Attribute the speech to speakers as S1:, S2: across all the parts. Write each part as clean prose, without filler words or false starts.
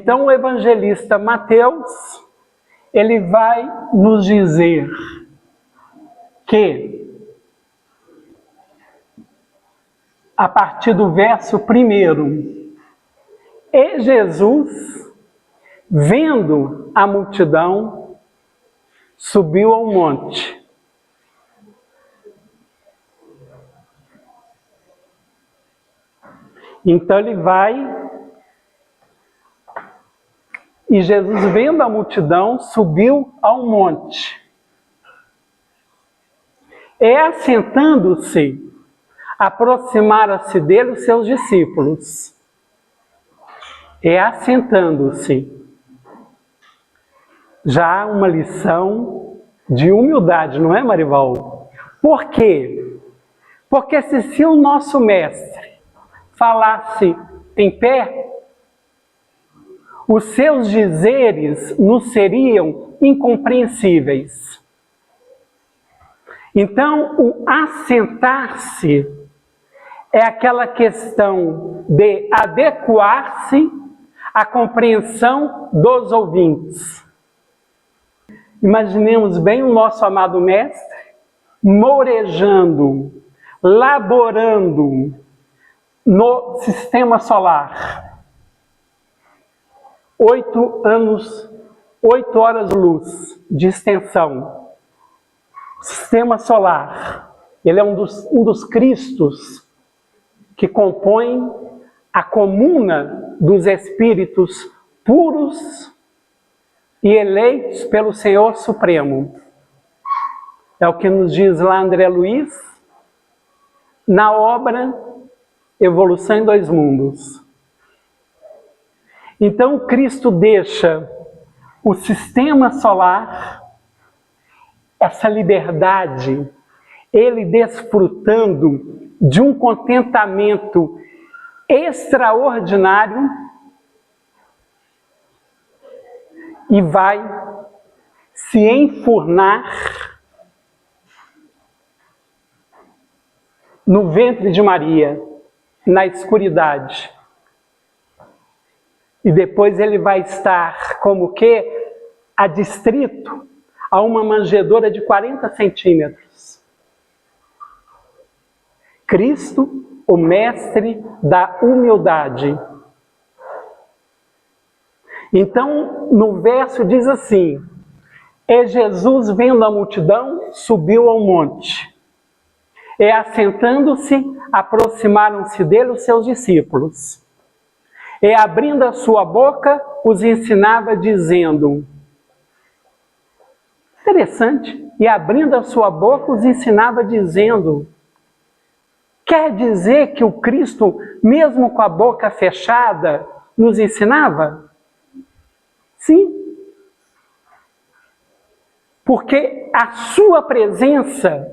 S1: Então o evangelista Mateus, ele vai nos dizer que, a partir do verso 1, e Jesus, vendo a multidão, subiu ao monte. Então ele vai, e Jesus, vendo a multidão, subiu ao monte. E assentando-se, aproximaram-se dele os seus discípulos. E assentando-se. Já uma lição de humildade, não é, Marival? Por quê? Porque se o nosso mestre falasse em pé, os seus dizeres nos seriam incompreensíveis. Então, o assentar-se é aquela questão de adequar-se à compreensão dos ouvintes. Imaginemos bem o nosso amado mestre morejando, laborando no sistema solar. 8 horas luz de extensão. Sistema solar. Ele é um dos cristos que compõem a comuna dos espíritos puros e eleitos pelo Senhor Supremo. É o que nos diz lá André Luiz, na obra Evolução em Dois Mundos. Então, Cristo deixa o sistema solar, essa liberdade, ele desfrutando de um contentamento extraordinário, e vai se enfurnar no ventre de Maria, na escuridade. E depois ele vai estar como que adstrito a uma manjedoura de 40 centímetros. Cristo, o mestre da humildade. Então, no verso diz assim: e Jesus, vendo a multidão, subiu ao monte. E assentando-se, aproximaram-se dele os seus discípulos. E abrindo a sua boca, os ensinava dizendo... Interessante. E abrindo a sua boca, os ensinava dizendo... Quer dizer que o Cristo, mesmo com a boca fechada, nos ensinava? Sim. Porque a sua presença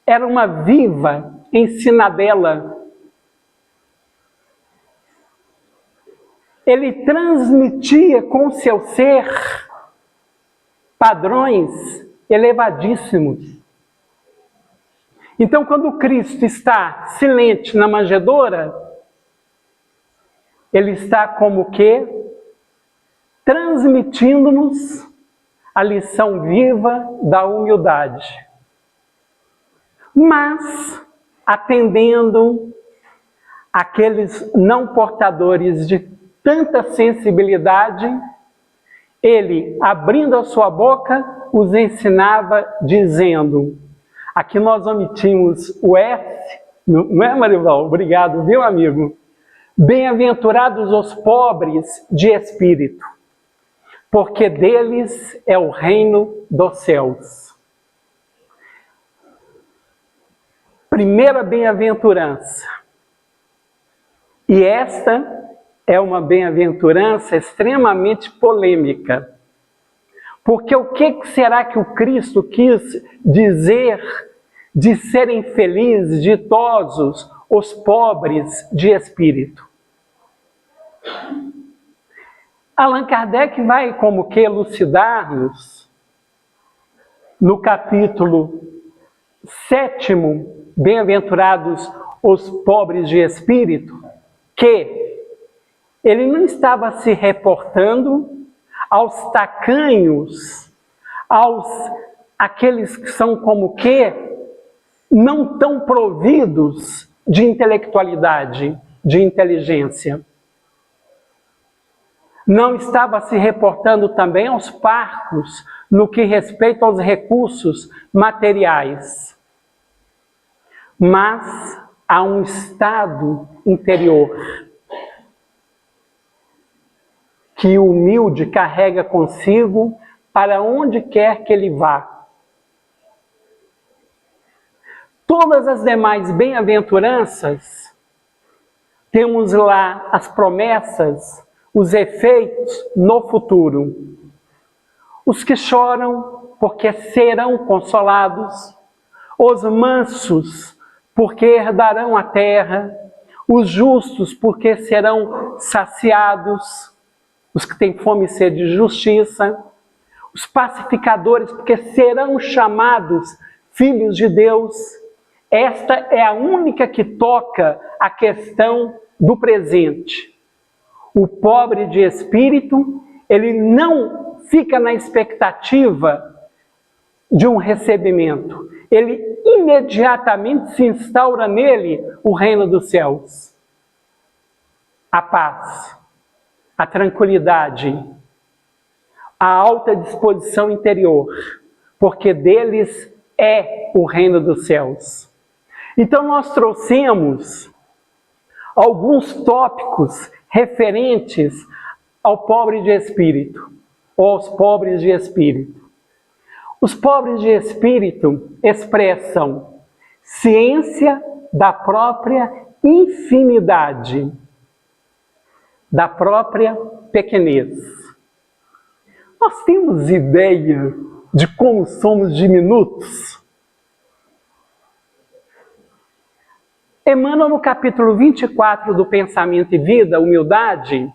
S1: era uma viva ensinadela. Ele transmitia com o seu ser padrões elevadíssimos. Então, quando Cristo está silente na manjedoura, ele está como que transmitindo-nos a lição viva da humildade. Mas atendendo aqueles não portadores de tanta sensibilidade, ele, abrindo a sua boca, os ensinava dizendo... Aqui nós omitimos o S, não é, Marival? Obrigado, viu, amigo? Bem-aventurados os pobres de espírito, porque deles é o reino dos céus. Primeira bem-aventurança. E esta é uma bem-aventurança extremamente polêmica. Porque o que será que o Cristo quis dizer de serem felizes, ditosos, os pobres de espírito? Allan Kardec vai como que elucidar-nos no capítulo 7º, Bem-aventurados os pobres de espírito, que Ele não estava se reportando aos tacanhos, aqueles que são como que não tão providos de intelectualidade, de inteligência. Não estava se reportando também aos parcos no que respeita aos recursos materiais, mas a um estado interior que o humilde carrega consigo para onde quer que ele vá. Todas as demais bem-aventuranças, temos lá as promessas, os efeitos no futuro. Os que choram, porque serão consolados. Os mansos, porque herdarão a terra. Os justos, porque serão saciados. Os que têm fome e sede de justiça. Os pacificadores, porque serão chamados filhos de Deus. Esta é a única que toca a questão do presente. O pobre de espírito, ele não fica na expectativa de um recebimento. Ele imediatamente se instaura nele o reino dos céus. A paz, a tranquilidade, a alta disposição interior, porque deles é o reino dos céus. Então nós trouxemos alguns tópicos referentes ao pobre de espírito, ou aos pobres de espírito. Os pobres de espírito expressam ciência da própria infinidade, da própria pequenez. Nós temos ideia de como somos diminutos? Emmanuel, no capítulo 24 do Pensamento e Vida, Humildade,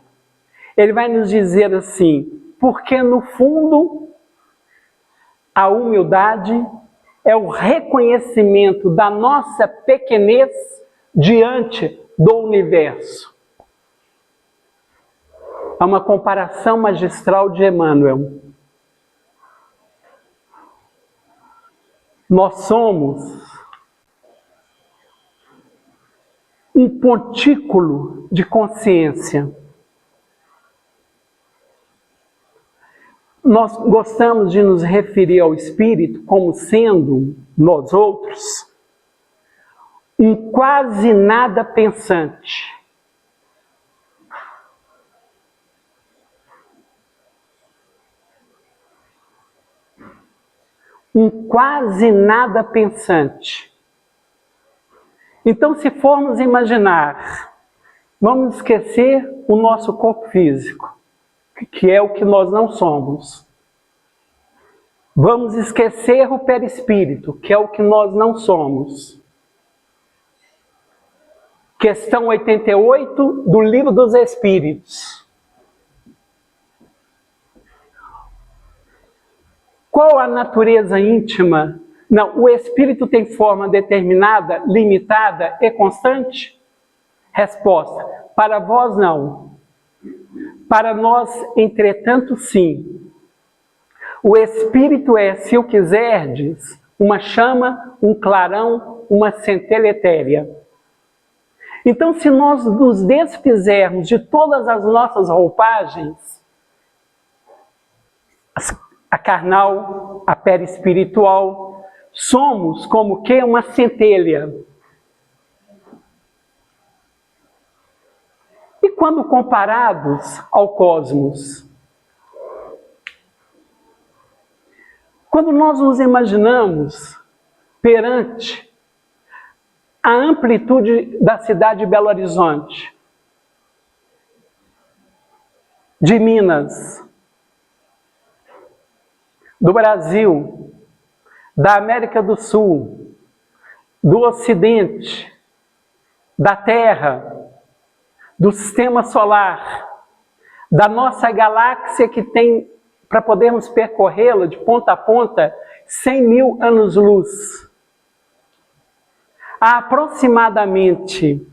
S1: ele vai nos dizer assim, porque no fundo a humildade é o reconhecimento da nossa pequenez diante do universo. É uma comparação magistral de Emmanuel. Nós somos um pontículo de consciência. Nós gostamos de nos referir ao Espírito como sendo, nós outros, um quase nada pensante. Um quase nada pensante. Então, se formos imaginar, vamos esquecer o nosso corpo físico, que é o que nós não somos. Vamos esquecer o perispírito, que é o que nós não somos. Questão 88 do Livro dos Espíritos. Qual a natureza íntima? Não, o espírito tem forma determinada, limitada e constante? Resposta: para vós não. Para nós, entretanto, sim. O espírito é, se o quiserdes, uma chama, um clarão, uma centelha etérea. Então, se nós nos desfizermos de todas as nossas roupagens, a carnal, a perispiritual, somos como que uma centelha. E quando comparados ao cosmos? Quando nós nos imaginamos perante a amplitude da cidade de Belo Horizonte, de Minas, do Brasil, da América do Sul, do Ocidente, da Terra, do Sistema Solar, da nossa galáxia que tem, para podermos percorrê-la de ponta a ponta, 100.000 anos-luz. Há aproximadamente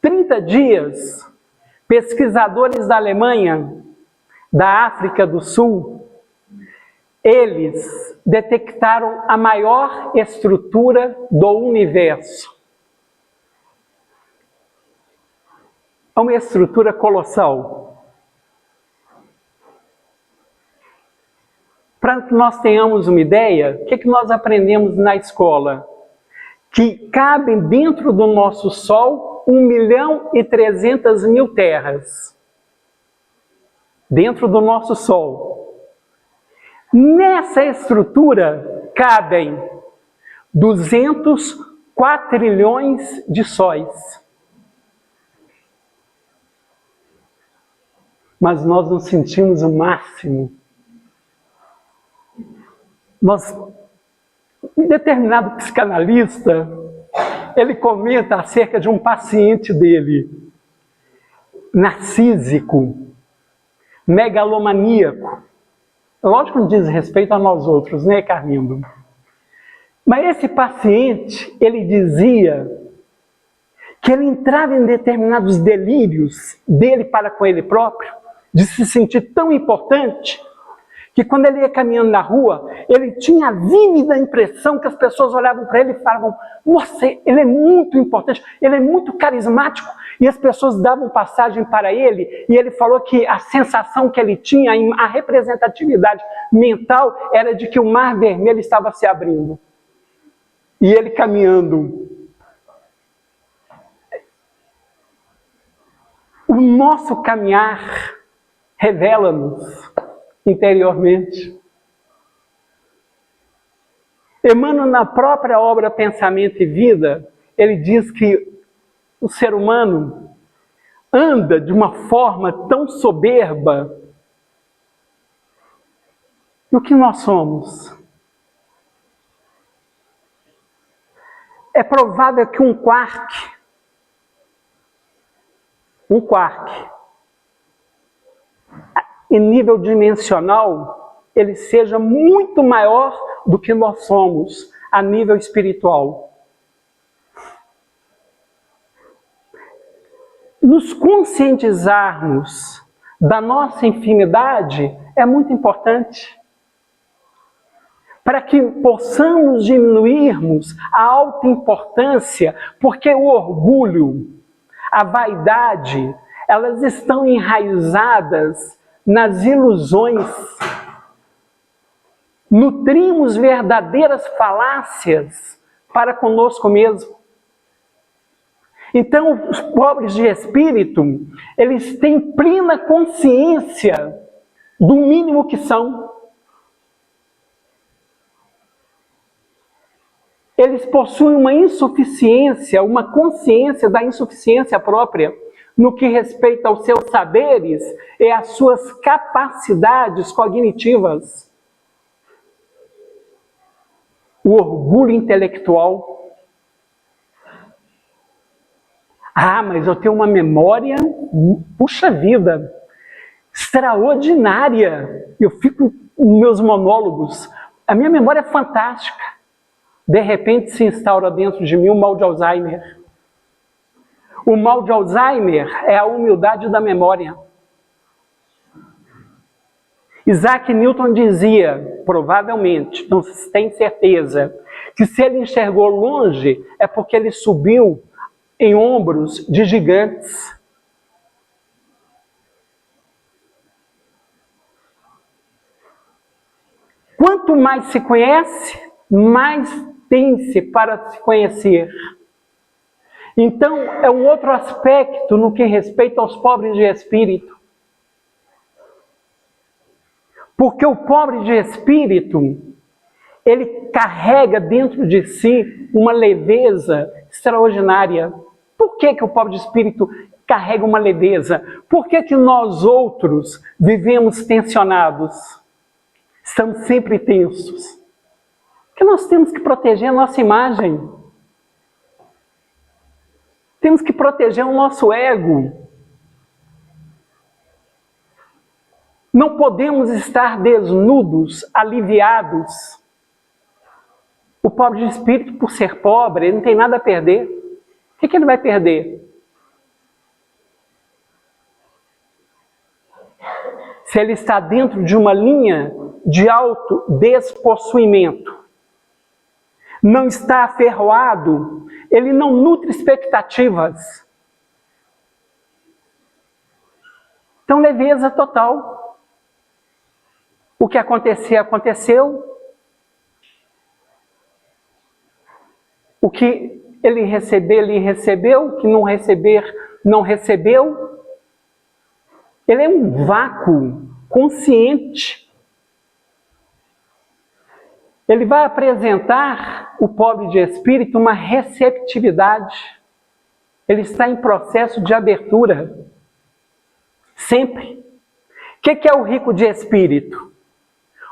S1: 30 dias, pesquisadores da Alemanha, da África do Sul, eles detectaram a maior estrutura do universo. É uma estrutura colossal. Para que nós tenhamos uma ideia, o que nós aprendemos na escola? Que cabem dentro do nosso Sol 1.300.000 terras. Dentro do nosso Sol. Nessa estrutura cabem 200 quatrilhões de sóis. Mas nós nos sentimos o máximo. Um determinado psicanalista, ele comenta acerca de um paciente dele, narcísico, megalomaníaco. Lógico que não diz respeito a nós outros, né, Carlindo? Mas esse paciente, ele dizia que ele entrava em determinados delírios dele para com ele próprio, de se sentir tão importante, que quando ele ia caminhando na rua, ele tinha a vívida impressão que as pessoas olhavam para ele e falavam: nossa, ele é muito importante, ele é muito carismático, e as pessoas davam passagem para ele, e ele falou que a sensação que ele tinha, a representatividade mental, era de que o mar vermelho estava se abrindo. E ele caminhando. O nosso caminhar revela-nos interiormente. Emmanuel, na própria obra Pensamento e Vida, ele diz que o ser humano anda de uma forma tão soberba. E o que nós somos? É provável que um quark, em nível dimensional, ele seja muito maior do que nós somos a nível espiritual. Nos conscientizarmos da nossa infinidade é muito importante, para que possamos diminuirmos a autoimportância, porque o orgulho, a vaidade, elas estão enraizadas nas ilusões. Nutrimos verdadeiras falácias para conosco mesmo. Então, os pobres de espírito, eles têm plena consciência do mínimo que são. Eles possuem uma insuficiência, uma consciência da insuficiência própria, no que respeita aos seus saberes e às suas capacidades cognitivas. O orgulho intelectual. Ah, mas eu tenho uma memória, puxa vida, extraordinária. Eu fico nos meus monólogos. A minha memória é fantástica. De repente se instaura dentro de mim o mal de Alzheimer. O mal de Alzheimer é a humildade da memória. Isaac Newton dizia, provavelmente, não se tem certeza, que se ele enxergou longe é porque ele subiu em ombros de gigantes. Quanto mais se conhece, mais tem-se para se conhecer. Então, é um outro aspecto no que respeita aos pobres de espírito. Porque o pobre de espírito, ele carrega dentro de si uma leveza extraordinária. Por que o pobre de espírito carrega uma leveza? Por que nós outros vivemos tensionados? Estamos sempre tensos. Porque nós temos que proteger a nossa imagem. Temos que proteger o nosso ego. Não podemos estar desnudos, aliviados. O pobre de espírito, por ser pobre, ele não tem nada a perder. O que ele vai perder? se ele está dentro de uma linha de autodespossuimento, não está aferroado, ele não nutre expectativas. Então, leveza total. O que acontecer, aconteceu. O que ele recebeu. O que não receber, não recebeu. Ele é um vácuo consciente. Ele vai apresentar, o pobre de espírito, uma receptividade. Ele está em processo de abertura. Sempre. O que é o rico de espírito?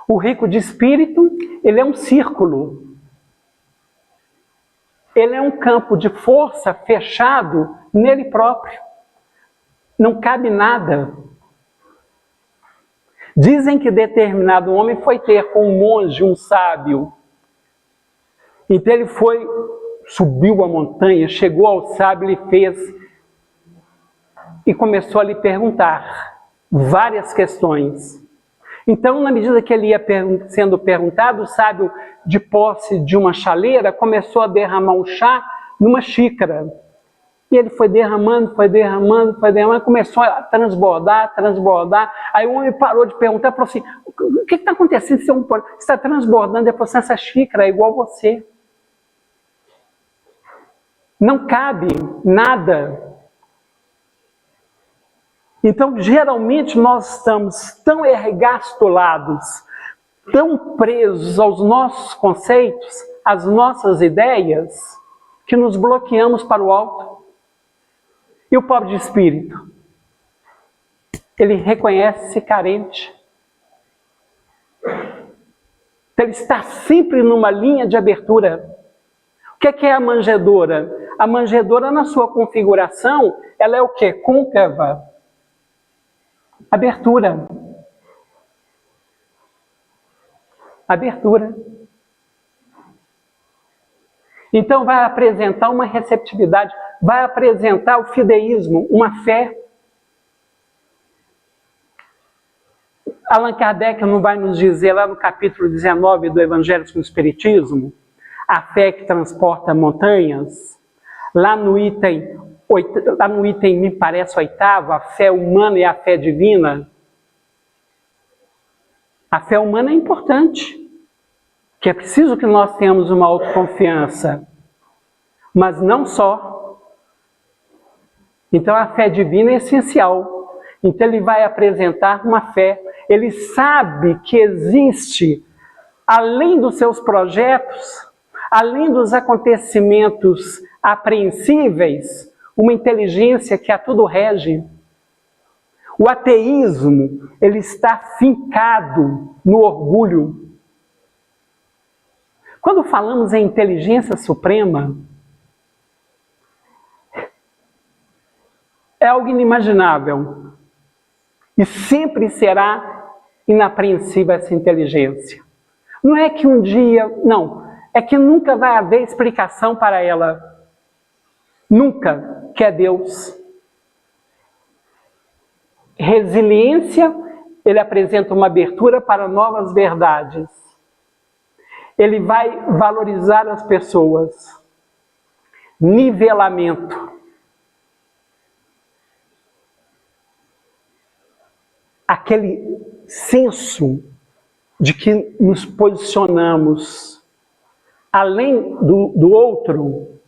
S1: O rico de espírito, ele é um círculo. Ele é um campo de força fechado nele próprio. Não cabe nada. Dizem que determinado homem foi ter com um monge, um sábio. Então ele subiu a montanha, chegou ao sábio e fez... E começou a lhe perguntar várias questões. Então, na medida que ele ia sendo perguntado, o sábio, de posse de uma chaleira, começou a derramar um chá numa xícara. E ele foi derramando, começou a transbordar. Aí o homem parou de perguntar, falou assim, o que está acontecendo? Você está transbordando, ele falou assim, essa xícara é igual a você. Não cabe nada. Então, geralmente, nós estamos tão ergastulados, tão presos aos nossos conceitos, às nossas ideias, que nos bloqueamos para o alto. E o pobre de espírito? Ele reconhece-se carente. Ele está sempre numa linha de abertura. O que é a manjedoura? A manjedoura, na sua configuração, ela é o quê? Côncava. Abertura. Abertura. Então vai apresentar uma receptividade, vai apresentar o fideísmo, uma fé. Allan Kardec não vai nos dizer lá no capítulo 19 do Evangelho com o Espiritismo, a fé que transporta montanhas, lá no item, me parece, 8º, a fé humana e a fé divina. A fé humana é importante, que é preciso que nós tenhamos uma autoconfiança, mas não só. Então a fé divina é essencial. Então ele vai apresentar uma fé, ele sabe que existe, além dos seus projetos, além dos acontecimentos apreensíveis, uma inteligência que a tudo rege. O ateísmo, ele está fincado no orgulho. Quando falamos em inteligência suprema, é algo inimaginável. E sempre será inapreensível essa inteligência. Não é que um dia... Não, é que nunca vai haver explicação para ela. Nunca, que é Deus. Resiliência, ele apresenta uma abertura para novas verdades. Ele vai valorizar as pessoas. Nivelamento. Aquele senso de que nos posicionamos além do outro,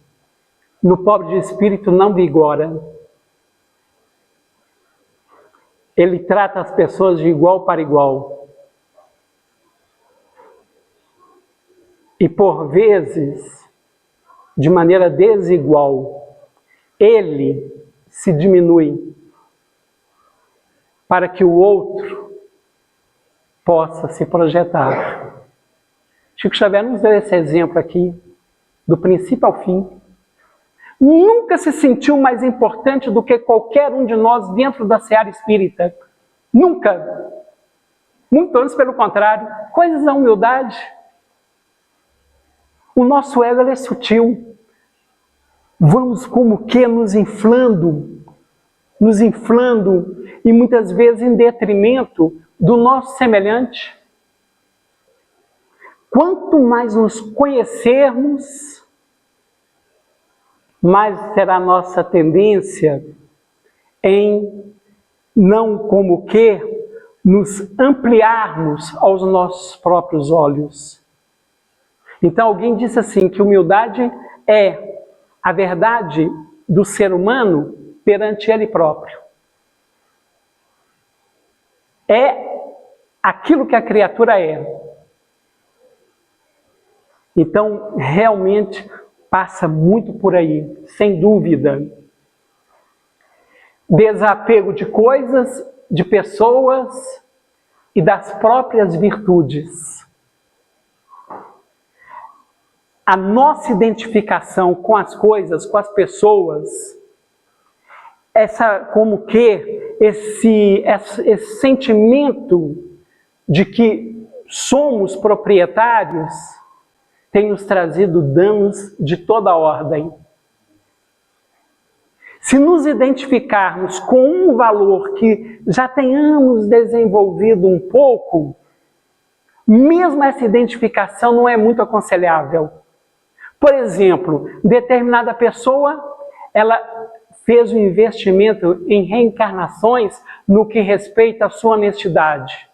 S1: no pobre de espírito não vigora. Ele trata as pessoas de igual para igual. E por vezes, de maneira desigual, ele se diminui para que o outro possa se projetar. Chico Xavier nos deu esse exemplo aqui, do princípio ao fim. Nunca se sentiu mais importante do que qualquer um de nós dentro da seara espírita. Nunca. Muito antes, pelo contrário. Coisas da humildade. O nosso ego é sutil. Vamos como que nos inflando e muitas vezes em detrimento do nosso semelhante. Quanto mais nos conhecermos, mais será a nossa tendência em não como que nos ampliarmos aos nossos próprios olhos. Então alguém disse assim, que humildade é a verdade do ser humano perante ele próprio. É aquilo que a criatura é. Então, realmente, passa muito por aí, sem dúvida. Desapego de coisas, de pessoas e das próprias virtudes. A nossa identificação com as coisas, com as pessoas, esse sentimento de que somos proprietários, tem nos trazido danos de toda ordem. Se nos identificarmos com um valor que já tenhamos desenvolvido um pouco, mesmo essa identificação não é muito aconselhável. Por exemplo, determinada pessoa, ela fez um investimento em reencarnações no que respeita à sua honestidade.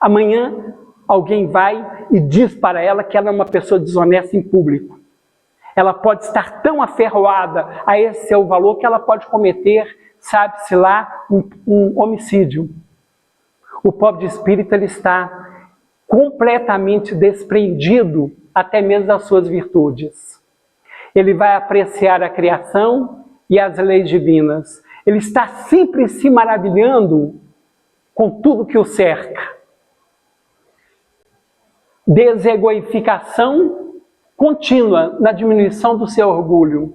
S1: Amanhã, alguém vai e diz para ela que ela é uma pessoa desonesta em público. Ela pode estar tão aferroada a esse seu valor que ela pode cometer, sabe-se lá, um homicídio. O pobre de espírito, ele está completamente desprendido até mesmo das suas virtudes. Ele vai apreciar a criação e as leis divinas. Ele está sempre se maravilhando com tudo que o cerca. Desegoificação contínua na diminuição do seu orgulho.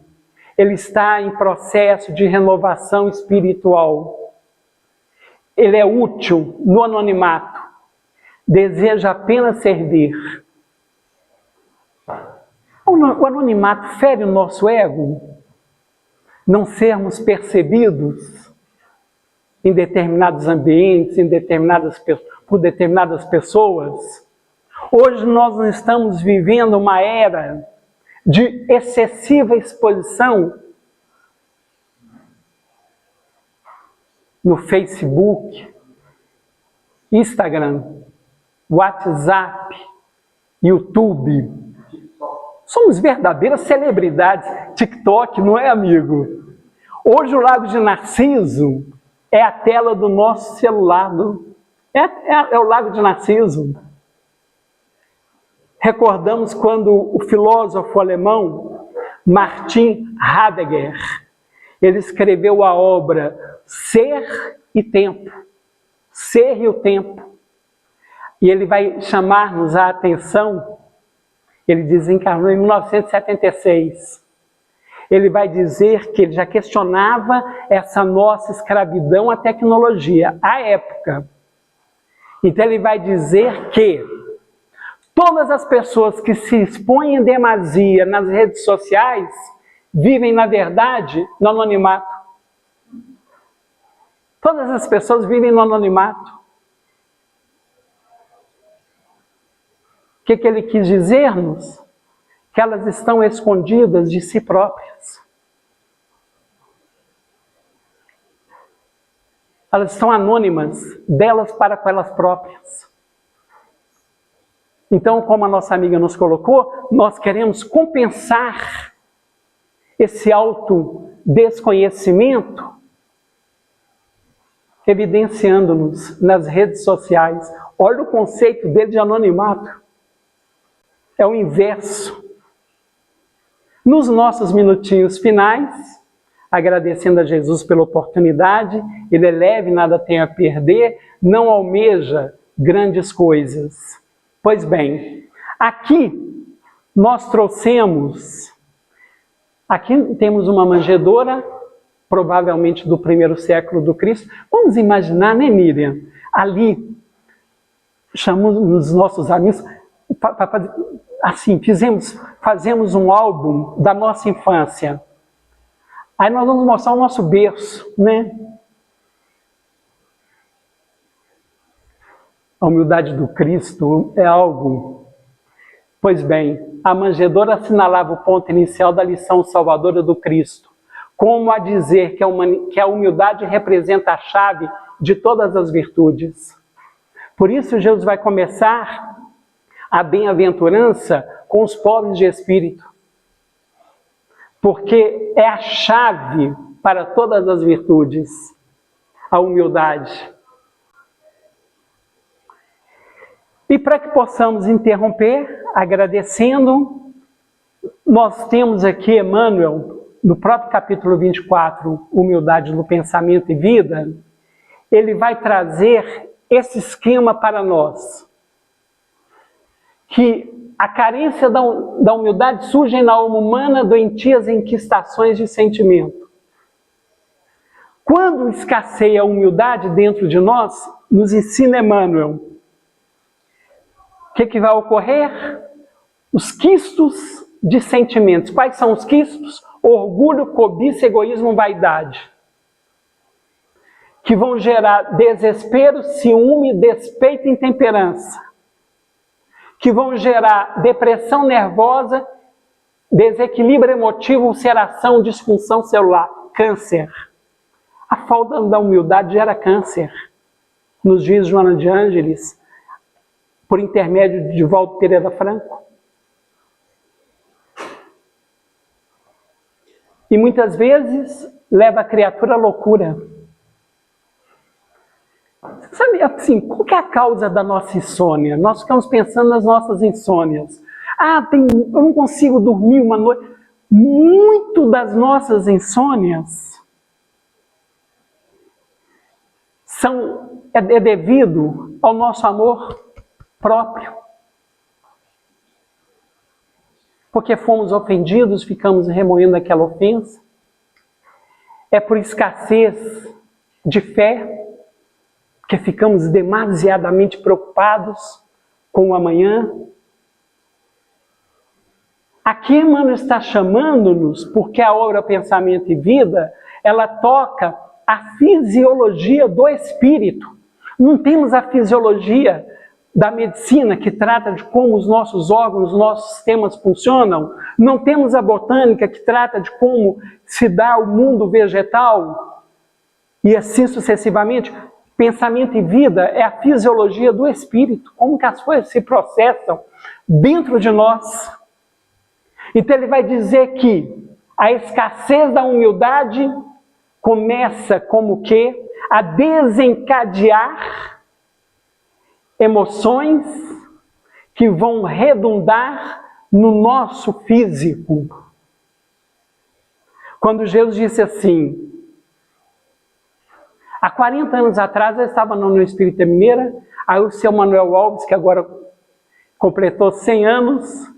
S1: Ele está em processo de renovação espiritual. Ele é útil no anonimato. Deseja apenas servir. O anonimato fere o nosso ego? Não sermos percebidos em determinados ambientes, por determinadas pessoas? Hoje nós não estamos vivendo uma era de excessiva exposição no Facebook, Instagram, WhatsApp, YouTube. Somos verdadeiras celebridades. TikTok, não é, amigo? Hoje o Lago de Narciso é a tela do nosso celular. É o Lago de Narciso. Recordamos quando o filósofo alemão Martin Heidegger, ele escreveu a obra Ser e Tempo. Ser e o Tempo. E ele vai chamar-nos a atenção. Ele desencarnou em 1976. Ele vai dizer que ele já questionava essa nossa escravidão à tecnologia, à época. Então ele vai dizer que todas as pessoas que se expõem em demasia nas redes sociais vivem, na verdade, no anonimato. Todas as pessoas vivem no anonimato. O que ele quis dizer-nos? Que elas estão escondidas de si próprias. Elas estão anônimas, delas para com elas próprias. Então, como a nossa amiga nos colocou, nós queremos compensar esse autodesconhecimento, evidenciando-nos nas redes sociais. Olha o conceito dele de anonimato. É o inverso. Nos nossos minutinhos finais, agradecendo a Jesus pela oportunidade, ele é leve, nada tem a perder, não almeja grandes coisas. Pois bem, aqui nós trouxemos, aqui temos uma manjedoura, provavelmente do 1º século do Cristo. Vamos imaginar, né, Miriam? Ali, chamamos os nossos amigos, assim, fazemos um álbum da nossa infância. Aí nós vamos mostrar o nosso berço, né? A humildade do Cristo é algo... Pois bem, a manjedoura assinalava o ponto inicial da lição salvadora do Cristo, como a dizer que a humildade representa a chave de todas as virtudes. Por isso, Jesus vai começar a bem-aventurança com os pobres de espírito, porque é a chave para todas as virtudes, a humildade. E para que possamos interromper, agradecendo, nós temos aqui Emmanuel, no próprio capítulo 24, Humildade no Pensamento e Vida, ele vai trazer esse esquema para nós, que a carência da humildade surge na alma humana doentias enquistações de sentimento. Quando escasseia a humildade dentro de nós, nos ensina Emmanuel, o que vai ocorrer? Os quistos de sentimentos. Quais são os quistos? Orgulho, cobiça, egoísmo, vaidade. Que vão gerar desespero, ciúme, despeito e intemperança. Que vão gerar depressão nervosa, desequilíbrio emotivo, ulceração, disfunção celular, câncer. A falta da humildade gera câncer. Nos diz Joana de Ângeles, por intermédio de Valdo Pereira Franco. E muitas vezes leva a criatura à loucura. Sabe assim, qual que é a causa da nossa insônia? Nós ficamos pensando nas nossas insônias. Eu não consigo dormir uma noite. Muito das nossas insônias é devido ao nosso amor próprio. Porque fomos ofendidos, ficamos remoendo aquela ofensa. É por escassez de fé, que ficamos demasiadamente preocupados com o amanhã. Aqui Emmanuel está chamando-nos, porque a obra Pensamento e Vida, ela toca a fisiologia do espírito. Não temos a fisiologia da medicina, que trata de como os nossos órgãos, os nossos sistemas funcionam. Não temos a botânica, que trata de como se dá o mundo vegetal, e assim sucessivamente. Pensamento e Vida é a fisiologia do espírito, como que as coisas se processam dentro de nós. Então ele vai dizer que a escassez da humildade começa como que a desencadear emoções que vão redundar no nosso físico. Quando Jesus disse assim, há 40 anos atrás, eu estava na União Espírita Mineira, aí o seu Manuel Alves, que agora completou 100 anos,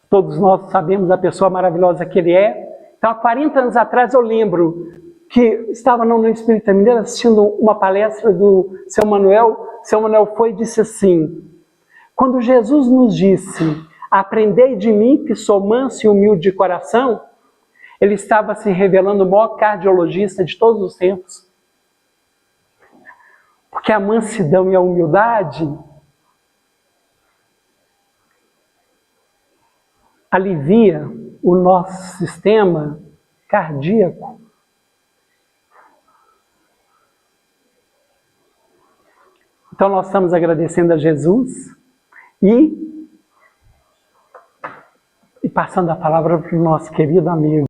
S1: todos nós sabemos a pessoa maravilhosa que ele é. Então, há 40 anos atrás, eu lembro que estava na União Espírita Mineira assistindo uma palestra do seu Manuel. Seu Manuel foi e disse assim, quando Jesus nos disse, aprendei de mim que sou manso e humilde de coração, ele estava se revelando o maior cardiologista de todos os tempos. Porque a mansidão e a humildade alivia o nosso sistema cardíaco. Então nós estamos agradecendo a Jesus e passando a palavra para o nosso querido amigo.